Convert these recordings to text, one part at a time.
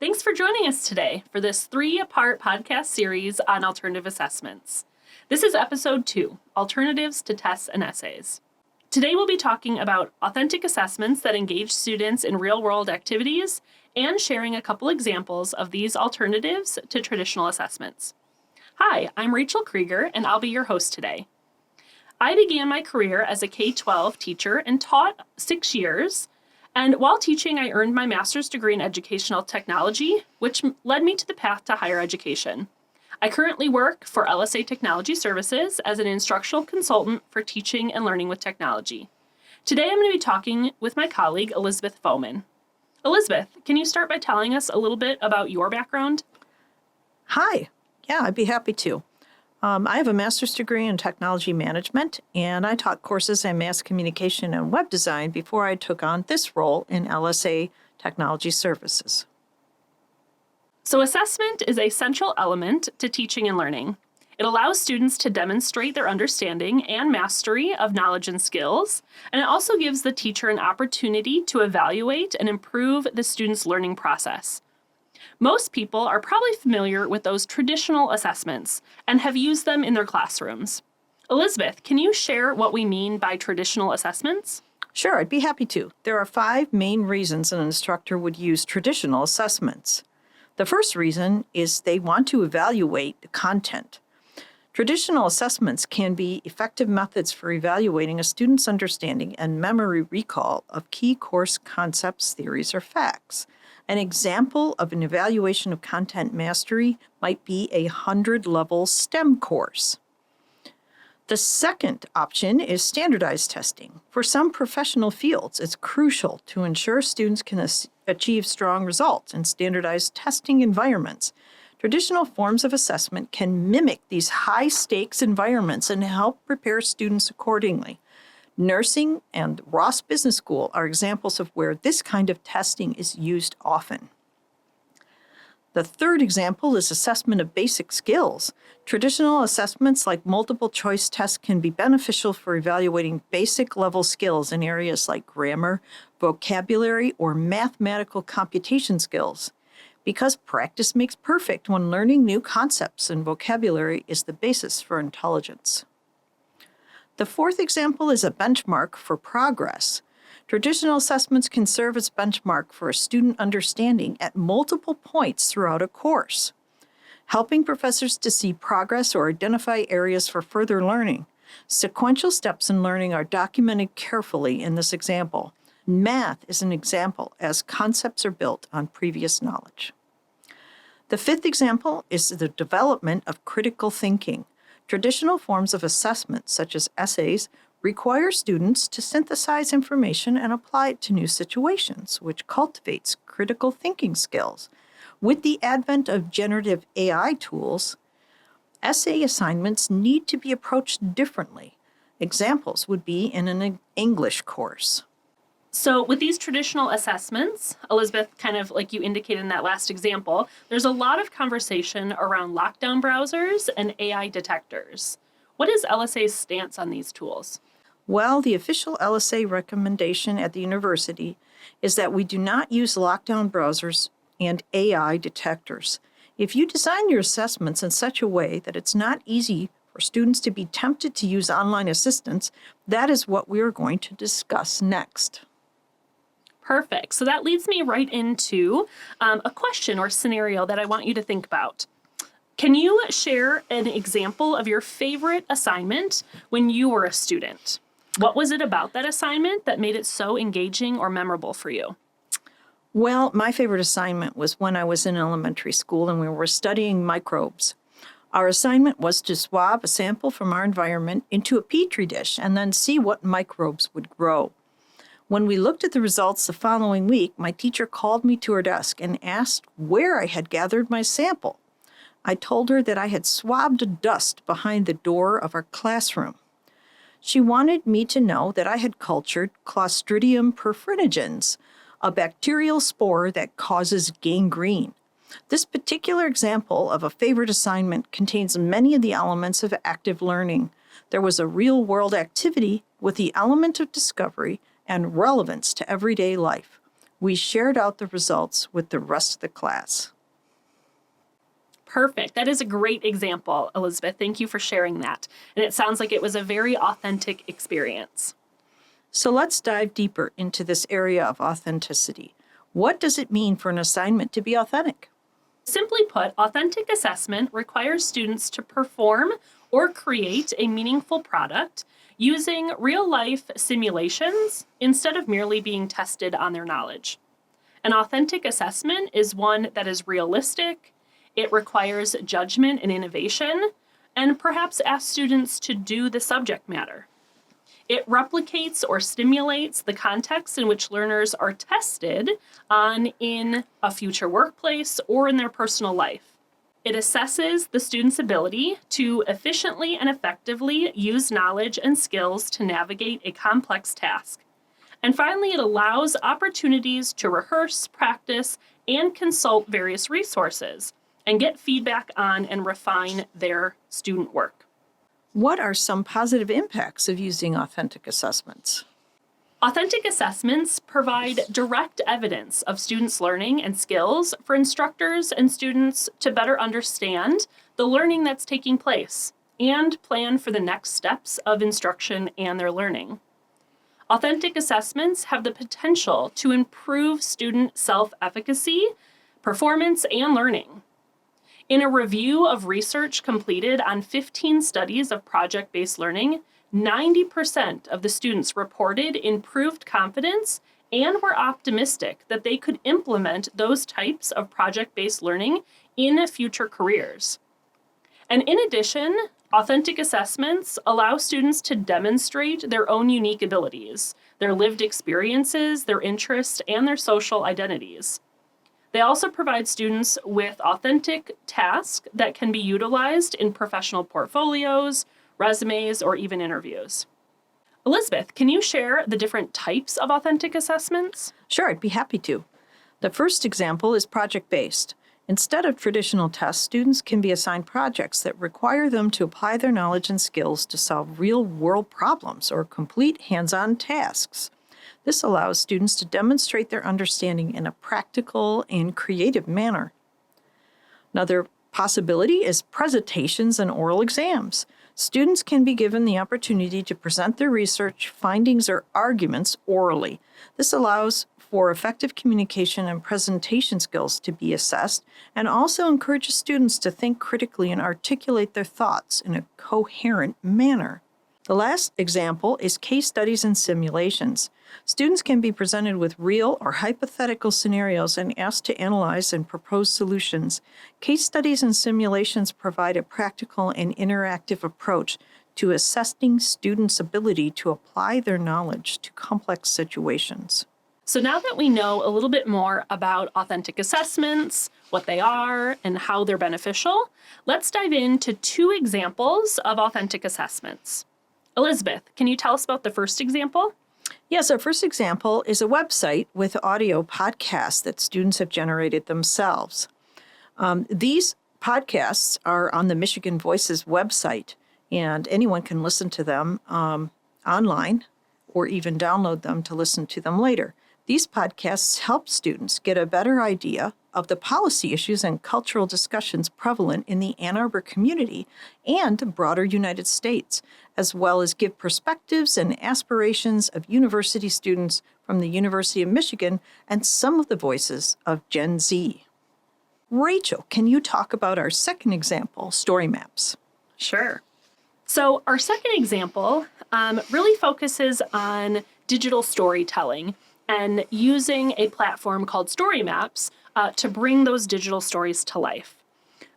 Thanks for joining us today for this 3-part podcast series on alternative assessments. This is episode 2, Alternatives to Tests and Essays. Today we'll be talking about authentic assessments that engage students in real-world activities and sharing a couple examples of these alternatives to traditional assessments. Hi, I'm Rachel Krieger, and I'll be your host today. I began my career as a K-12 teacher and taught 6 years. And while teaching, I earned my master's degree in educational technology, which led me to the path to higher education. I currently work for LSA Technology Services as an instructional consultant for teaching and learning with technology. Today, I'm going to be talking with my colleague, Elizabeth Foman. Elizabeth, can you start by telling us a little bit about your background? Hi. Yeah, I'd be happy to. I have a master's degree in technology management, and I taught courses in mass communication and web design before I took on this role in LSA Technology Services. So assessment is a central element to teaching and learning. It allows students to demonstrate their understanding and mastery of knowledge and skills, and it also gives the teacher an opportunity to evaluate and improve the student's learning process. Most people are probably familiar with those traditional assessments and have used them in their classrooms. Elizabeth, can you share what we mean by traditional assessments? Sure, I'd be happy to. There are 5 main reasons an instructor would use traditional assessments. The first reason is they want to evaluate the content. Traditional assessments can be effective methods for evaluating a student's understanding and memory recall of key course concepts, theories, or facts. An example of an evaluation of content mastery might be a 100-level STEM course. The second option is standardized testing. For some professional fields, it's crucial to ensure students can achieve strong results in standardized testing environments. Traditional forms of assessment can mimic these high-stakes environments and help prepare students accordingly. Nursing and Ross Business School are examples of where this kind of testing is used often. The third example is assessment of basic skills. Traditional assessments like multiple choice tests can be beneficial for evaluating basic level skills in areas like grammar, vocabulary, or mathematical computation skills. Because practice makes perfect when learning new concepts and vocabulary is the basis for intelligence. The fourth example is a benchmark for progress. Traditional assessments can serve as benchmark for a student understanding at multiple points throughout a course, helping professors to see progress or identify areas for further learning. Sequential steps in learning are documented carefully in this example. Math is an example as concepts are built on previous knowledge. The fifth example is the development of critical thinking. Traditional forms of assessment, such as essays, require students to synthesize information and apply it to new situations, which cultivates critical thinking skills. With the advent of generative AI tools, essay assignments need to be approached differently. Examples would be in an English course. So with these traditional assessments, Elizabeth, kind of like you indicated in that last example, there's a lot of conversation around lockdown browsers and AI detectors. What is LSA's stance on these tools? Well, the official LSA recommendation at the university is that we do not use lockdown browsers and AI detectors. If you design your assessments in such a way that it's not easy for students to be tempted to use online assistance, that is what we are going to discuss next. Perfect. So that leads me right into a question or scenario that I want you to think about. Can you share an example of your favorite assignment when you were a student? What was it about that assignment that made it so engaging or memorable for you? Well, my favorite assignment was when I was in elementary school and we were studying microbes. Our assignment was to swab a sample from our environment into a petri dish and then see what microbes would grow. When we looked at the results the following week, my teacher called me to her desk and asked where I had gathered my sample. I told her that I had swabbed dust behind the door of our classroom. She wanted me to know that I had cultured Clostridium perfringens, a bacterial spore that causes gangrene. This particular example of a favorite assignment contains many of the elements of active learning. There was a real-world activity with the element of discovery and relevance to everyday life. We shared out the results with the rest of the class. Perfect. That is a great example, Elizabeth. Thank you for sharing that. And it sounds like it was a very authentic experience. So let's dive deeper into this area of authenticity. What does it mean for an assignment to be authentic? Simply put, authentic assessment requires students to perform or create a meaningful product using real-life simulations instead of merely being tested on their knowledge. An authentic assessment is one that is realistic, it requires judgment and innovation, and perhaps asks students to do the subject matter. It replicates or stimulates the context in which learners are tested on in a future workplace or in their personal life. It assesses the student's ability to efficiently and effectively use knowledge and skills to navigate a complex task. And finally, it allows opportunities to rehearse, practice, and consult various resources and get feedback on and refine their student work. What are some positive impacts of using authentic assessments? Authentic assessments provide direct evidence of students' learning and skills for instructors and students to better understand the learning that's taking place and plan for the next steps of instruction and their learning. Authentic assessments have the potential to improve student self-efficacy, performance, and learning. In a review of research completed on 15 studies of project-based learning, 90% of the students reported improved confidence and were optimistic that they could implement those types of project-based learning in future careers. And in addition, authentic assessments allow students to demonstrate their own unique abilities, their lived experiences, their interests, and their social identities. They also provide students with authentic tasks that can be utilized in professional portfolios, resumes, or even interviews. Elizabeth, can you share the different types of authentic assessments? Sure, I'd be happy to. The first example is project-based. Instead of traditional tests, students can be assigned projects that require them to apply their knowledge and skills to solve real-world problems or complete hands-on tasks. This allows students to demonstrate their understanding in a practical and creative manner. Another possibility is presentations and oral exams. Students can be given the opportunity to present their research, findings, or arguments orally. This allows for effective communication and presentation skills to be assessed and also encourages students to think critically and articulate their thoughts in a coherent manner. The last example is case studies and simulations. Students can be presented with real or hypothetical scenarios and asked to analyze and propose solutions. Case studies and simulations provide a practical and interactive approach to assessing students' ability to apply their knowledge to complex situations. So now that we know a little bit more about authentic assessments, what they are, and how they're beneficial, let's dive into 2 examples of authentic assessments. Elizabeth, can you tell us about the first example? Yes, our first example is a website with audio podcasts that students have generated themselves. These podcasts are on the Michigan Voices website, and anyone can listen to them online or even download them to listen to them later. These podcasts help students get a better idea of the policy issues and cultural discussions prevalent in the Ann Arbor community and the broader United States, as well as give perspectives and aspirations of university students from the University of Michigan and some of the voices of Gen Z. Rachel, can you talk about our second example, story maps? Sure. So our second example really focuses on digital storytelling and using a platform called Story Maps to bring those digital stories to life.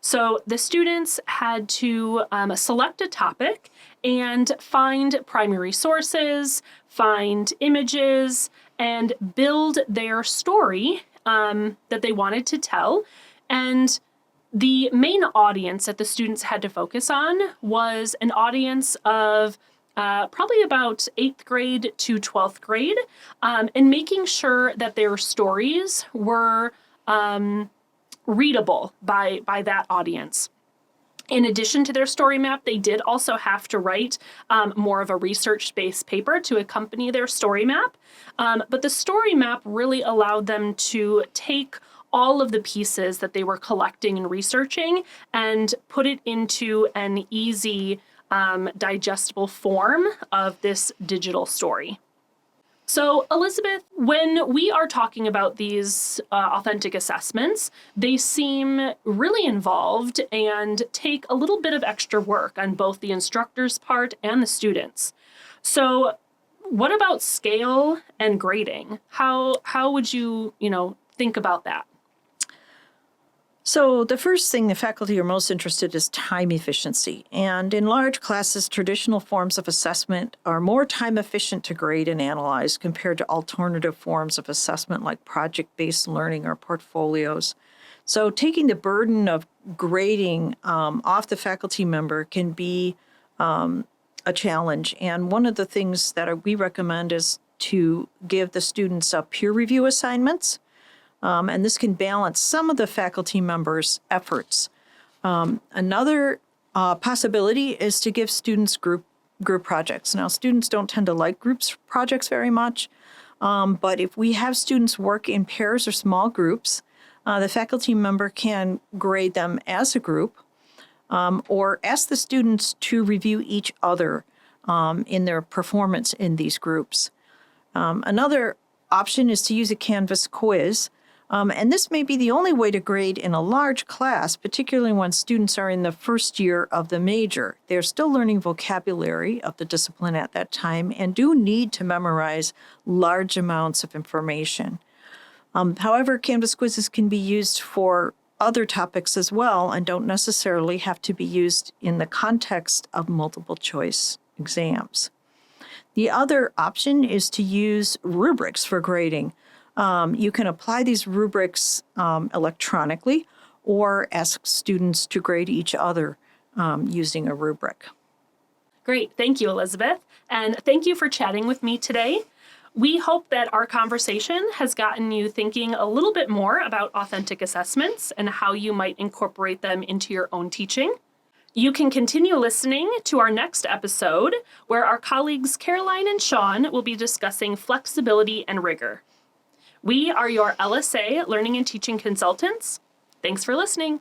So the students had to select a topic and find primary sources, find images, and build their story that they wanted to tell. And the main audience that the students had to focus on was an audience of probably about 8th grade to 12th grade, and making sure that their stories were readable by that audience. In addition to their story map, they did also have to write more of a research-based paper to accompany their story map. But the story map really allowed them to take all of the pieces that they were collecting and researching and put it into an easy, digestible form of this digital story. So, Elizabeth, when we are talking about these authentic assessments, they seem really involved and take a little bit of extra work on both the instructor's part and the students. So, what about scale and grading? How would you, think about that? So the first thing the faculty are most interested in is time efficiency. And in large classes, traditional forms of assessment are more time efficient to grade and analyze compared to alternative forms of assessment like project-based learning or portfolios. So taking the burden of grading off the faculty member can be a challenge. And one of the things that we recommend is to give the students peer review assignments. And this can balance some of the faculty members' efforts. Another possibility is to give students group projects. Now, students don't tend to like groups projects very much, but if we have students work in pairs or small groups, the faculty member can grade them as a group or ask the students to review each other in their performance in these groups. Another option is to use a Canvas quiz. And this may be the only way to grade in a large class, particularly when students are in the first year of the major. They're still learning vocabulary of the discipline at that time and do need to memorize large amounts of information. However, Canvas quizzes can be used for other topics as well and don't necessarily have to be used in the context of multiple choice exams. The other option is to use rubrics for grading. You can apply these rubrics electronically or ask students to grade each other using a rubric. Great. Thank you, Elizabeth. And thank you for chatting with me today. We hope that our conversation has gotten you thinking a little bit more about authentic assessments and how you might incorporate them into your own teaching. You can continue listening to our next episode, where our colleagues Caroline and Sean will be discussing flexibility and rigor. We are your LSA Learning and Teaching Consultants. Thanks for listening.